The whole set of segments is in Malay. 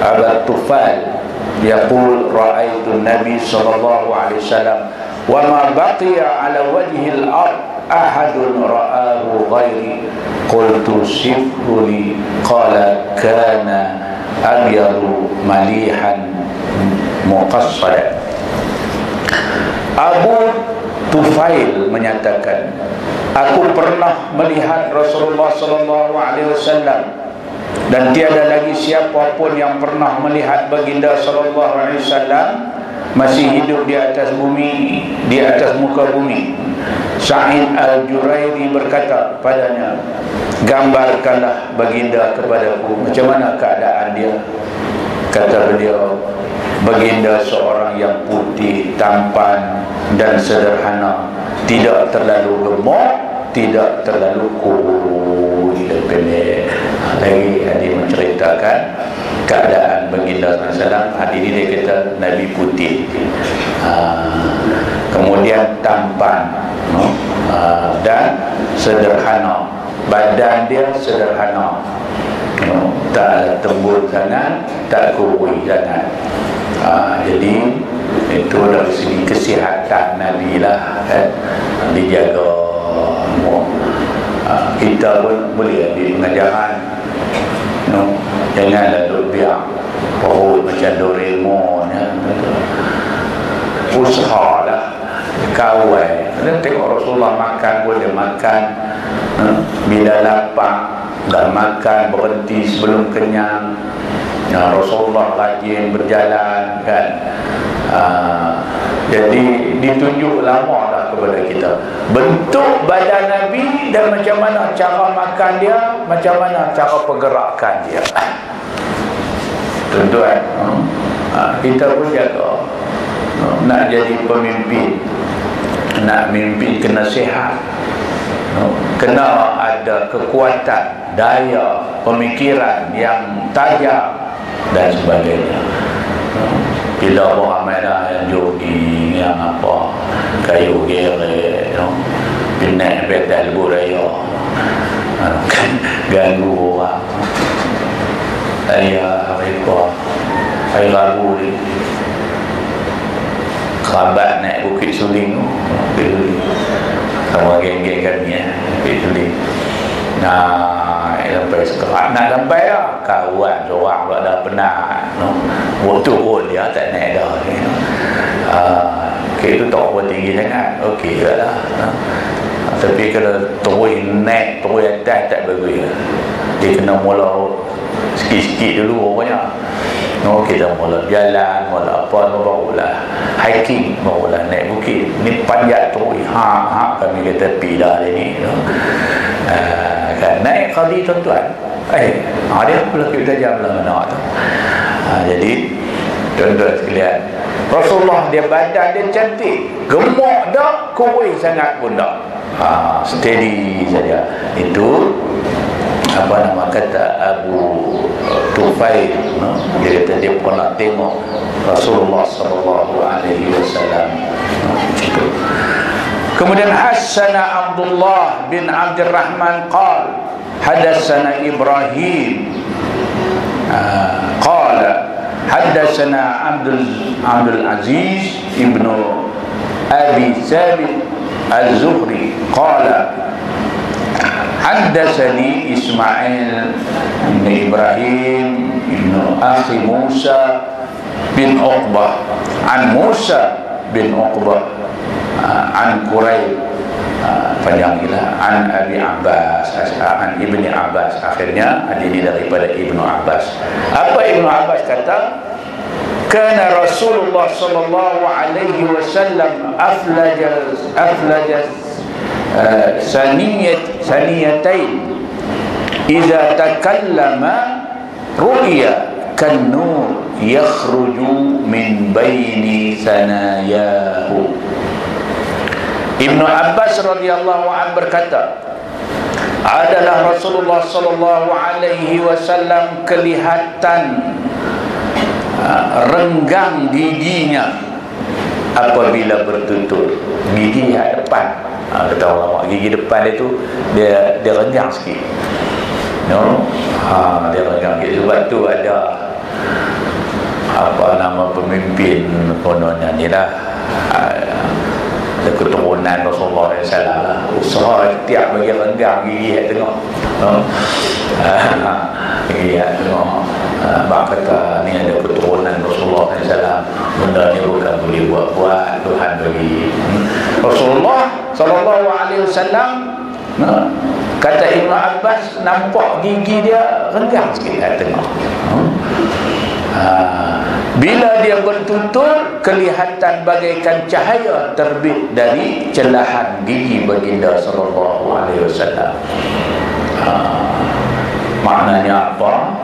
Abu Tufal yaqul ra'aitu Nabi sallallahu alaihi wasallam wa ma baqiya ala wajhil ard ahadun ra'ahu ghairi qultu sifhu li qala kana abyadu malihan muqassada. Abu Tufail menyatakan, aku pernah melihat Rasulullah sallallahu alaihi wasallam dan tiada lagi siapa pun yang pernah melihat baginda sallallahu alaihi wasallam masih hidup di atas bumi, di atas muka bumi. Sa'id Al-Jurairi berkata padanya, gambarkanlah baginda kepadaku, macam mana keadaan dia. Kata beliau, baginda seorang yang putih, tampan dan sederhana, tidak terlalu gemuk, tidak terlalu kurus, pendek. Lagi dia menceritakan keadaan baginda SAW. Hadis ini dia kata Nabi putih, kemudian tampan, dan sederhana. Badan dia sederhana, tak tembul sangat, tak kurus sangat. Jadi itu dari segi kesihatan Nabi lah, dijaga. Kita pun boleh ambil pengajaran, janganlah duk biar perut macam Doraemon, usahalah kawal. Tengok Rasulullah makan pun dia makan, bila lapar dah makan, berhenti sebelum kenyang. Rasulullah rajin berjalan, kan. Jadi ditunjuk lama dah kepada kita bentuk badan Nabi dan macam mana cara makan dia, macam mana cara pergerakan dia. Tuan-tuan, kita pun jaga. Nak jadi pemimpin, nak mimpin kena sihat, kena ada kekuatan, daya pemikiran yang tajam dan sebagainya. Bila orang ramai dah yang jogging, yang apa, kayu geret, pinak petal buraya, ganggu orang. Saya hari Rabu ni kerabat naik Bukit Suling, sama geng-geng kami, Bukit Suling. Sampai sekerat nak sampai lah, kawan seorang pula dah penat, waktu pun dia tak naik dah. Okay, itu tak apa tinggi sangat, okey juga lah. Tapi kalau terus naik, terus atas tak bagus. Dia kena mula sikit-sikit dulu pokoknya. Kita mula jalan, mula apa, barulah hiking, barulah naik bukit. Ni panjat terus, kami kata pi dah ni. Kan naik kali tuan-tuan, dia pula kita jam lah mana tu. Jadi tuan-tuan sekalian, Rasulullah dia badan dia cantik, gemuk dak, kurus sangat pun dak, steady saja. Itu apa nama kata Abu Tufail, dia kata dia pernah tengok Rasulullah sallallahu alaihi wasallam. Kemudian Hassana Abdullah bin Abdurrahman qal hadatsana Ibrahim qala hadatsana Abdul Aziz ibnu Abi Thabit Az-Zuhri qala hadatsani Ismail bin Ibrahim ibnu akhi Musa bin Uqbah an Musa bin Uqbah an Quraib, panjanglah, an Abi Abbas, an Ibni Abbas. Akhirnya ini daripada Ibnu Abbas. Apa Ibnu Abbas kata? Kana Rasulullah sallallahu alaihi wasallam aflaja saniyatain idza takallama ru'ya kan nur yakhruju min baini sanayahu. Ibnu Abbas radhiyallahu anhu berkata, adalah Rasulullah sallallahu alaihi wasallam kelihatan renggang giginya apabila bertutur. Gigi depan, kata orang, gigi depan itu dia renggang sikit, dia renggang sikit. Sebab tu ada apa nama pemimpin kononnya ni lah, keturunan Rasulullah SAW lah, usaha tiap bagi renggang gigi tengok, gigi tengok. Mak kata ni ada keturunan Rasulullah SAW, benda ni bukan boleh buat-buat, Tuhan bagi. Rasulullah SAW, kata Ibn Abbas, nampak gigi dia renggang sikit tengok. Bila dia bertutur, kelihatan bagaikan cahaya terbit dari celahan gigi baginda sallallahu alaihi wasallam. Maknanya apa?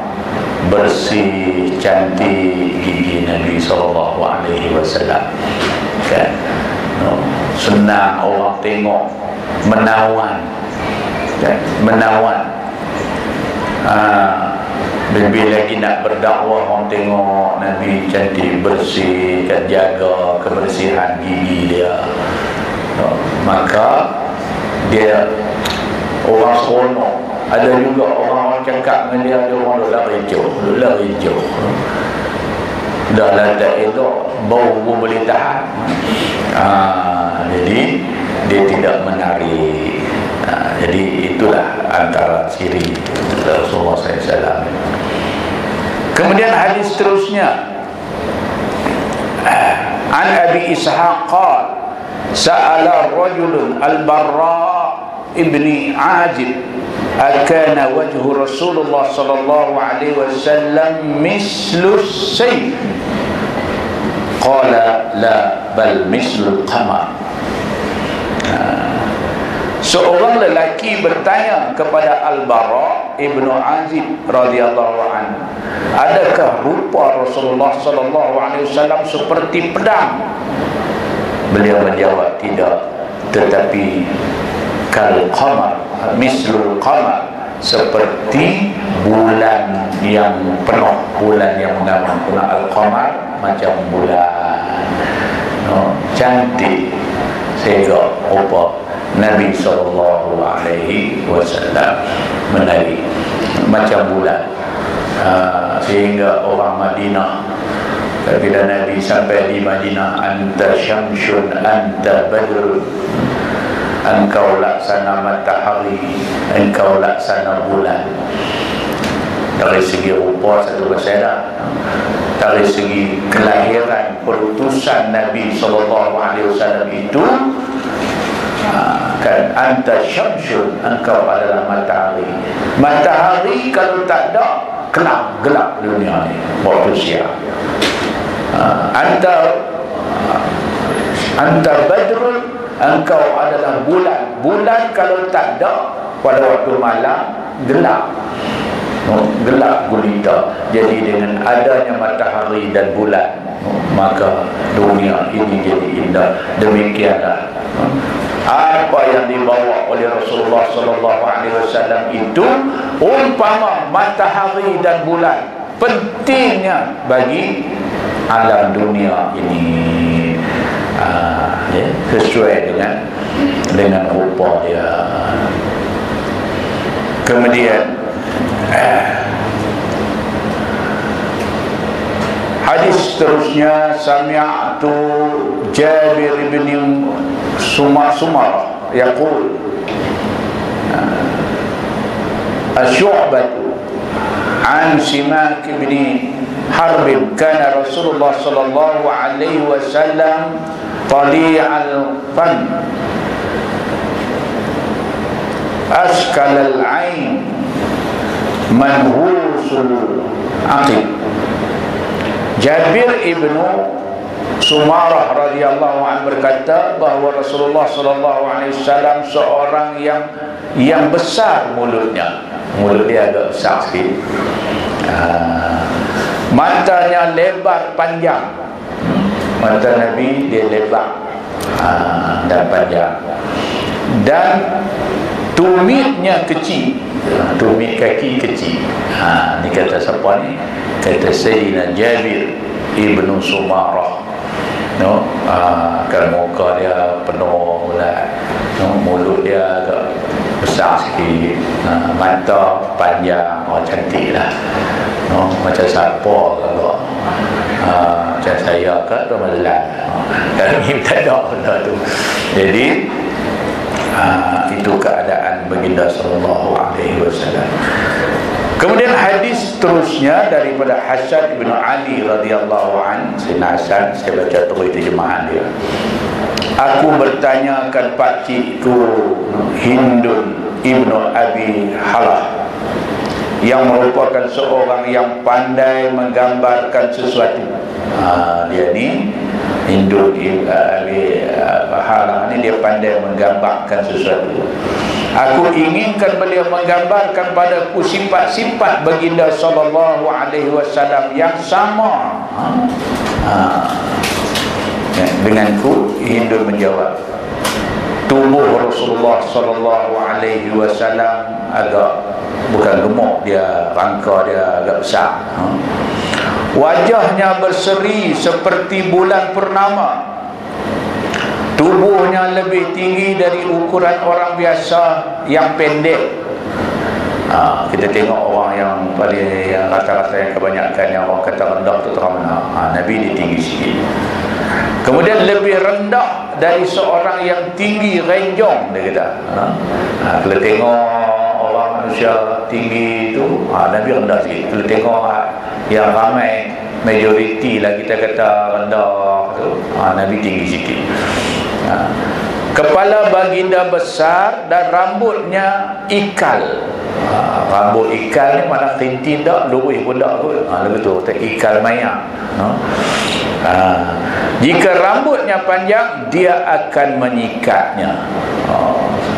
Bersih, cantik gigi Nabi sallallahu alaihi wasallam. Kan? Senang orang tengok, menawan. Kan? Menawan. Lebih lagi nak berdakwah, orang tengok Nabi cantik, bersih, kan, jaga kebersihan gigi dia, maka dia orang seronok. Ada juga orang cakap dengan dia orang duduk lah hijau, dah lah tak elok, bau pun boleh tahan. Jadi dia tidak menarik. Jadi itulah antara ciri Rasulullah SAW. Kemudian hadis seterusnya, an Abi Ishaq qala sa'ala rajulun al-Barra ibni Azib akana wajhu Rasulullah sallallahu alaihi wasallam mislu sayf, qala la bal mislu qamar. Seorang lelaki bertanya kepada Al-Bara ibnu Azib radhiyallahu anhu, adakah rupa Rasulullah sallallahu alaihi wasallam seperti pedang? Beliau menjawab, tidak, tetapi kal qamar, mislul qamar, seperti bulan yang penuh, bulan yang mengawan. Al-qamar macam bulan, cantik sehingga rupa Nabi sallallahu alaihi wasallam menari macam bulan. Sehingga orang Madinah, bila Nabi sampai di Madinah, anta syamsun anta badrun, engkau laksana matahari, engkau laksana bulan. Dari segi rupa satu bersama, dari segi kelahiran perutusan Nabi sallallahu alaihi wasallam itu, kan, anta syamsun, engkau adalah matahari. Matahari kalau tak ada, gelap dunia ni waktu siang. Anta badrun, engkau adalah bulan. Bulan kalau tak ada pada waktu malam, gelap gulita. Jadi dengan adanya matahari dan bulan, maka dunia ini jadi indah. Demikianlah apa yang dibawa oleh Rasulullah sallallahu alaihi wasallam itu umpama matahari dan bulan, pentingnya bagi alam dunia ini. Sesuai dengan rupa dia. Kemudian hadis seterusnya, sami'tu Jabir bin Sumar yaqul Asy'batu an Simak bin Harb, kana Rasulullah sallallahu alaihi wasallam tali'al fan askal al-ain manhusul aqib. Jabir ibnu Sumarah radhiyallahu anhu berkata bahawa Rasulullah sallallahu alaihi wasallam seorang yang besar mulutnya. Mulut dia agak besar sikit. Matanya lebar panjang. Mata Nabi dia lebar dan panjang. Dan tumitnya kecil. Tumit kaki kecil. Ni kata siapa ni? Kata Sayyidina Jabir ibnu Sumarah. Kan muka dia penuh lah, mulut dia agak besar sikit, mata panjang, cantik lah, macam siapa kalau Macam saya ke Ramadan. Kalau ni tak ada benda tu. Jadi itu keadaan baginda sallallahu alaihi wasallam. Kemudian hadis terusnya daripada Hasan bin Ali radhiyallahu an. Sayyidina Hasan, saya baca terus terjemahan dia. Aku bertanyakan pakcikku Hindun ibnu Abi Halah, yang merupakan seorang yang pandai menggambarkan sesuatu. Dia ni Hindun ibnu Abi Halah ni, dia pandai menggambarkan sesuatu. Aku inginkan beliau menggambarkan padaku sifat-sifat baginda sallallahu alaihi wasallam yang sama denganku. Hindun menjawab, tubuh Rasulullah sallallahu alaihi wasallam agak bukan gemuk, dia rangka dia agak besar. Wajahnya berseri seperti bulan purnama. Tubuhnya lebih tinggi dari ukuran orang biasa yang pendek. Kita tengok orang yang paling rata-rata yang kebanyakan yang orang kata rendah tu terang mana. Nabi dia tinggi sikit. Kemudian lebih rendah dari seorang yang tinggi renjong, dia kata. Kalau tengok orang manusia tinggi tu, Nabi rendah sikit. Kalau tengok yang ramai, majoriti lah kita kata rendah tu, Nabi tinggi sikit. Kepala baginda besar dan rambutnya ikal. Rambut ikal ni mana tintin tak, lurus pun tak kot. Lebih tu kata ikal maya. Jika rambutnya panjang, dia akan menyikatnya.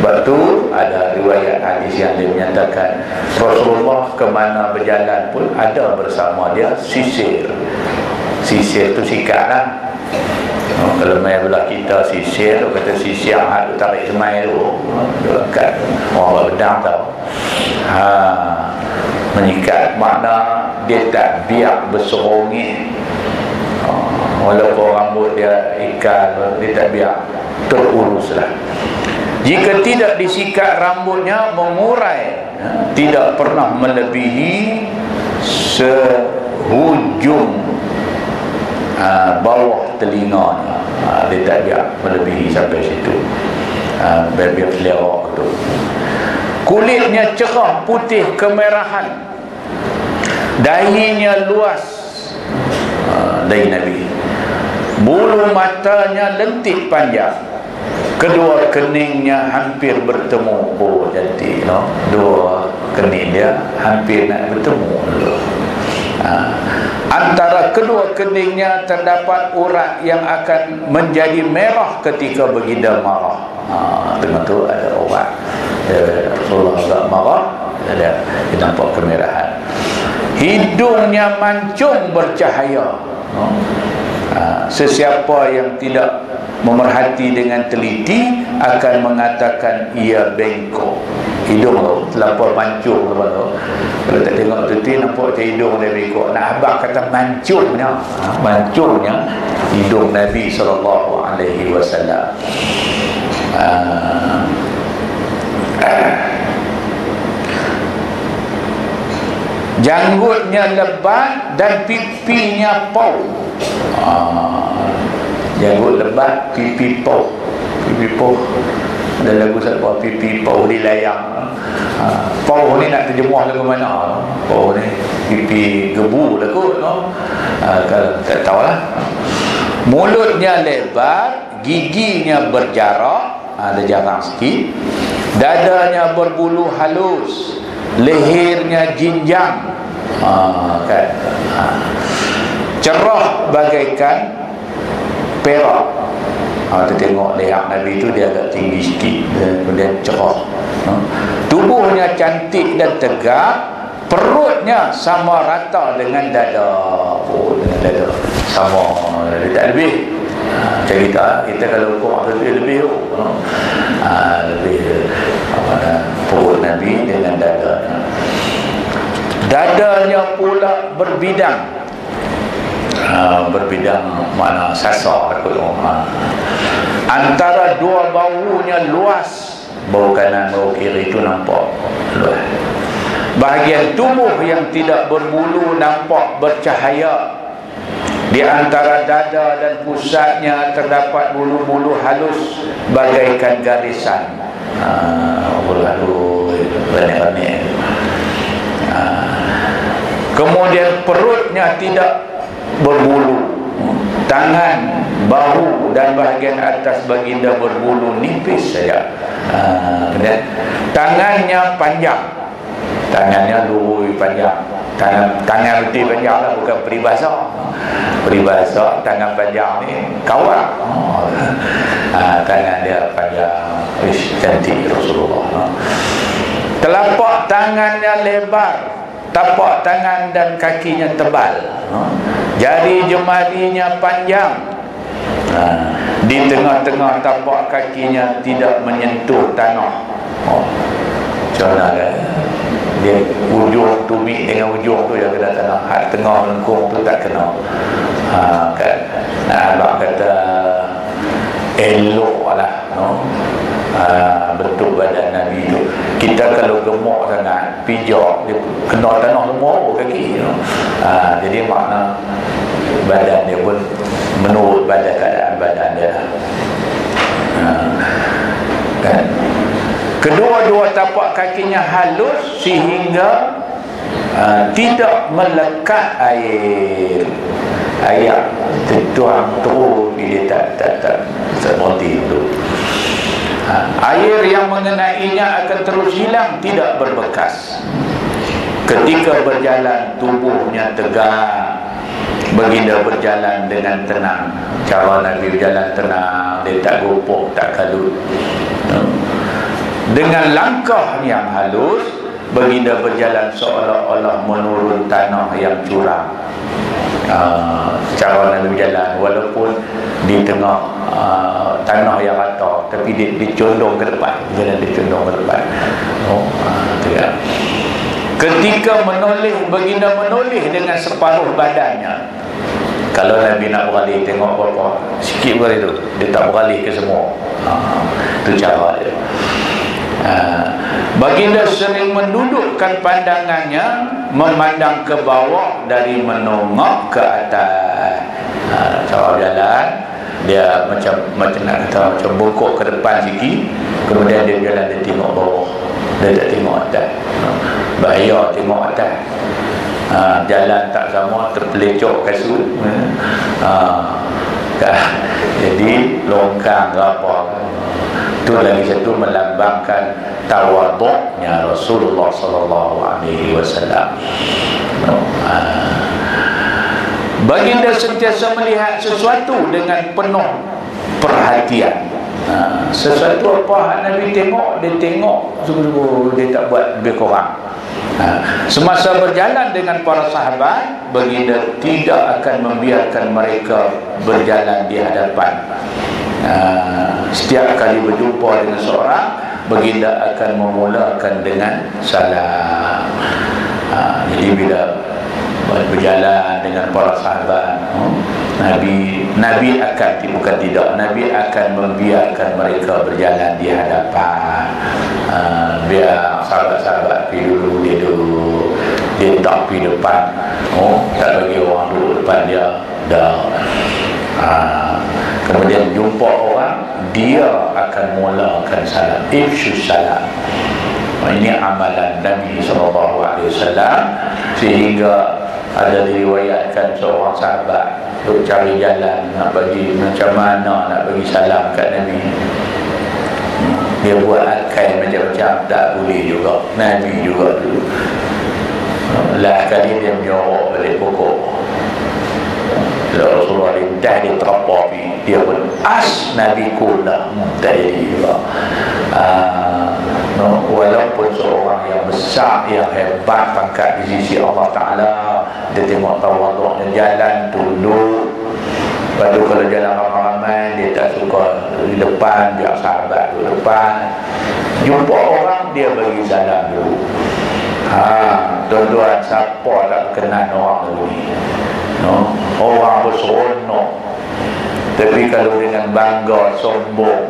Sebab tu ada riwayat hadis yang dia menyatakan Rasulullah ke mana berjalan pun ada bersama dia sisir. Sisir tu sikat lah. Kalau main belah kita sisir, kata sisir tu tarik semai tu, dekat orang bedang tau. Menyikat makna dia tak biar berserongih. Walaupun rambut dia ikal, dia tak biar, teruruslah. Jika tidak disikat rambutnya mengurai, tidak pernah melebihi sehujung bawah telinganya. Dia tak biar melebihi sampai situ. Biar flerok tu. Kulitnya cerah putih kemerahan. Dahinya luas, dahi Nabi. Bulu matanya lentik panjang. Kedua keningnya hampir bertemu. Oh, jadi dua kening dia hampir nak bertemu. Antara kedua keningnya terdapat urat yang akan menjadi merah ketika baginda marah. Tengah tu ada urat. Rasulullah agak marah, dia nampak kemerahan. Hidungnya mancung bercahaya. Sesiapa yang tidak memerhati dengan teliti akan mengatakan ia bengkok. Hidung tu terlampau mancung tu. Kalau tak tengok teliti nampak macam hidung dia bengkok. Nak abang kata mancungnya, mancungnya hidung Nabi SAW. Janggutnya lebat dan pipinya pau. Janggut lebat, pipi pau. Pipi pau. Ada lagu satu pipi pau di layang. Pau ni nak terjemuh lagu mana? Pau ni pipi gebu lah kot. Kalau tak tahulah. Mulutnya lebar, giginya berjarak, ada jarak sikit. Dadanya berbulu halus, lehernya jinjang, kan? Cerah bagaikan perak. Kita tengok leher Nabi tu dia agak tinggi sikit, kemudian cerah. Tubuhnya cantik dan tegak, perutnya sama rata dengan dada. Dengan dada sama, dia tak lebih. Cerita kita kalau ukur tu dia lebih lebih perut Nabi dengan dadanya. Dadanya pula berbidang. Berbidang makna sasar. Antara dua bahunya luas. Bahu kanan, bahu kiri itu nampak luas. Bahagian tubuh yang tidak berbulu nampak bercahaya. Di antara dada dan pusatnya terdapat bulu-bulu halus bagaikan garisan. Bulu halus banyak-banyak. Kemudian perutnya tidak berbulu. Tangan, bahu dan bahagian atas baginda berbulu nipis saja. Tangannya panjang. Tangannya luwih panjang. Tangan betul panjang lah, bukan peribahasa. Peribahasa tangan panjang ni kawat. Tangan dia panjang. Cantik Rasulullah. Telapak tangannya lebar, tapak tangan dan kakinya tebal. Jari jemarinya panjang. Di tengah-tengah tapak kakinya tidak menyentuh tanah. Macam mana dia ujung tumit dengan ujung tu yang kena tanah, hak tengah lengkung tu tak kena. Kan abang kata elok lah, bentuk badan Nabi tu. Kita kalau gemuk sangat, pijak, dia kena tanah semua kaki. Jadi makna badan dia pun menurut pada keadaan badan dia. Kan? Kedua-dua tapak kakinya halus sehingga tidak melekat air. Air tertuang terus dia tak seperti itu. Air yang mengenainya akan terus hilang, tidak berbekas. Ketika berjalan tubuhnya tegak. Baginda berjalan dengan tenang. Cara Nabi berjalan tenang, dia tak gopok, tak kalut. Dengan langkah yang halus, baginda berjalan seolah-olah menurun tanah yang curam. Cara Nabi berjalan walaupun di tengah tanah yang rata, tapi dia condong ke depan. Jalan dia condong ke depan. Ketika menoleh, baginda menoleh dengan separuh badannya. Kalau Nabi nak beralih tengok apa sikit beralih tu, dia tak beralih ke semua. Itu cara dia. Baginda sering mendudukkan pandangannya memandang ke bawah dari menongok ke atas. Cara jalan dia macam nak kata macam bongkok ke depan sikit, kemudian dia jalan, dia tengok bawah, dia tak tengok atas. Bahaya tengok atas. Jalan tak sama, terpelecok kasut. Jadi longkang ke apa. Itu lagi satu melambangkan tawaduknya Rasulullah sallallahu alaihi wasallam. Baginda sentiasa melihat sesuatu dengan penuh perhatian. Sesuatu apa Nabi tengok, dia tengok sungguh-sungguh, dia tak buat lebih kurang. Semasa berjalan dengan para sahabat, baginda tidak akan membiarkan mereka berjalan di hadapan. Setiap kali berjumpa dengan seorang, baginda akan memulakan dengan salam. Jadi bila berjalan dengan para sahabat, Nabi akan, bukan tidak, Nabi akan membiarkan mereka berjalan di hadapan. Biar sahabat-sahabat pergi dulu, dia duduk, dia tak pergi depan. Tak bagi orang duduk depan dia. Dah. Kemudian jumpa orang, dia akan mulakan salam, ifsyus salam. Ini amalan Nabi SAW. Sehingga ada diriwayatkan seorang sahabat duk cari jalan nak bagi, macam mana nak bagi salam kat Nabi. Dia buat akal macam-macam, tak boleh juga. Nabi juga dulu lah kali dia menjawab balik pokok. Rasulullah dah dia terapapi, dia pun Nabi kula tak jadi juga. Walaupun seorang yang besar, yang hebat pangkat di sisi Allah Ta'ala, dia tengok tawaduknya, jalan tunduk. Lepas tu kalau jalan ramai-ramai, dia tak suka di depan, biar sahabat di depan. Jumpa orang, dia bagi salam dulu. Tuan-tuan, siapa tak kenal orang dulu ni? Orang berseronok, tapi kalau dengan bangga, sombong,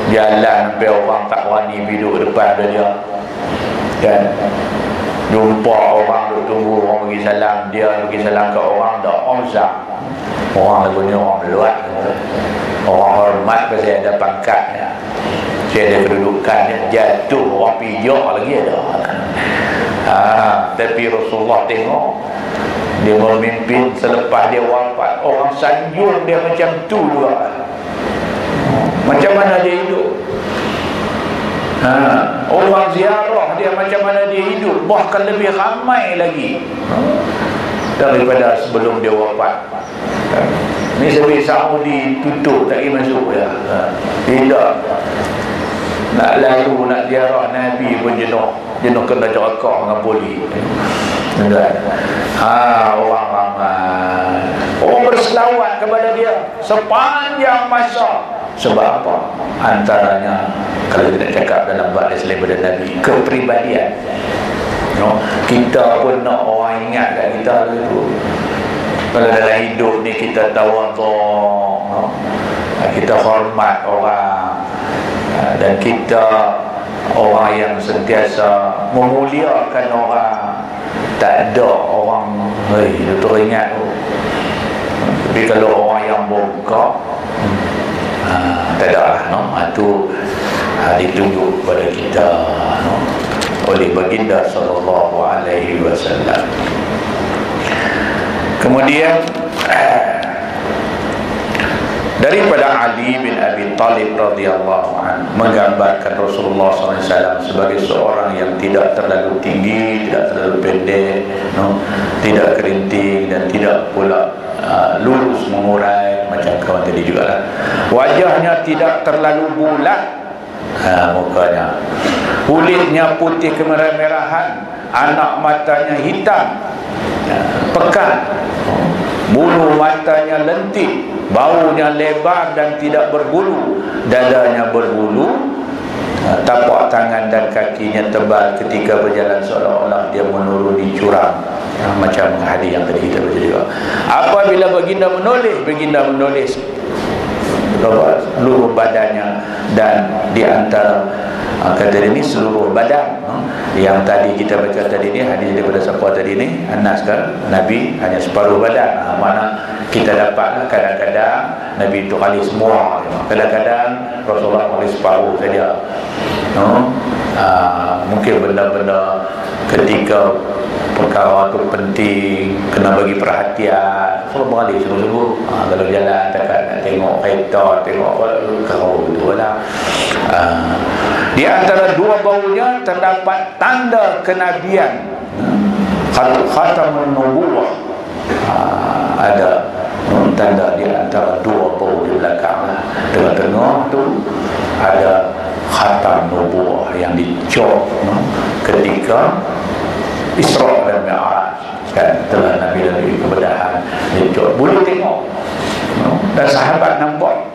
jalan sampai orang tak berani duduk depan dia, kan? Jumpa orang duduk tunggu orang bagi salam, dia bagi salam ke orang dah omzak. Orang lagu ni orang meluat, orang hormat pasal ada pangkatnya, saya ada kedudukannya, jatuh orang pijak lagi ada. Tapi Rasulullah tengok dia memimpin selepas dia wafat, orang sanjung dia macam tu juga. Macam mana dia hidup? Orang ziarah dia macam mana dia hidup, bahkan lebih ramai lagi daripada sebelum dia wafat. Ni sampai Saudi tutup tak pergi masuk ya. Tidak. Nak lalu nak ziarah Nabi pun jenuh kena cakap dengan polis. Orang ramai, orang berselawat kepada dia sepanjang masa. Sebab apa? Antaranya, kalau kita cakap dalam bab selain pada Nabi, kepribadian. Kita pun nak orang ingat kat kita tu. Kalau dalam hidup ni kita tawaduk, kita hormat orang, dan kita orang yang sentiasa memuliakan orang, tak ada orang dia teringat tu. Tapi kalau orang yang bongkak, tak ada lah, itu ditunjuk kepada kita oleh baginda sallallahu alaihi wasallam. Kemudian daripada Ali bin Abi Talib radhiyallahu anhu menggambarkan Rasulullah SAW sebagai seorang yang tidak terlalu tinggi, tidak terlalu pendek, tidak kerinting dan tidak pula lurus mengurai macam kawan tadi juga lah. Wajahnya tidak terlalu bulat, mukanya, kulitnya putih kemerah-merahan, anak matanya hitam pekat, bulu matanya lentik, baunya lebar dan tidak berbulu, dadanya berbulu, tapak tangan dan kakinya tebal ketika berjalan seolah-olah dia menuruni jurang, macam hadis yang tadi kita baca juga. Apabila baginda menulis seluruh badannya, dan di antara kata ini seluruh badan. Yang tadi kita baca tadi ni hadis daripada siapa tadi ni, Anas kan, Nabi hanya separuh badan. Mana kita dapat kadang-kadang Nabi itu kali semua, kadang-kadang Rasulullah kali separuh saja. Mungkin benda-benda ketika perkara tu penting, kena bagi perhatian, semua balik sungguh-sungguh. Kalau jalan takkan nak tengok kereta, tengok kau betul lah. Di antara dua baunya terdapat tanda kenabian, khatamun nubuwah. Ada tanda di antara dua bau di belakang, tengah-tengah tu ada khatam nubuwah yang dicop ketika Isra dan Mi'raj, kan, telah Nabi kebedahan dicop, boleh tengok, dan sahabat nampak.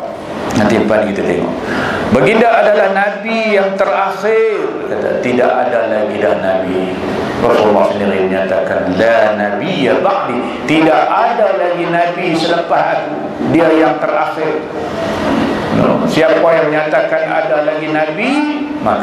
Nanti depan kita tengok. Baginda adalah Nabi yang terakhir, kata, tidak ada lagi dah Nabi. Rasulullah sendiri menyatakan, la nabiyya ba'di, tidak ada lagi Nabi selepas aku, dia yang terakhir. Siapa yang menyatakan ada lagi Nabi, maka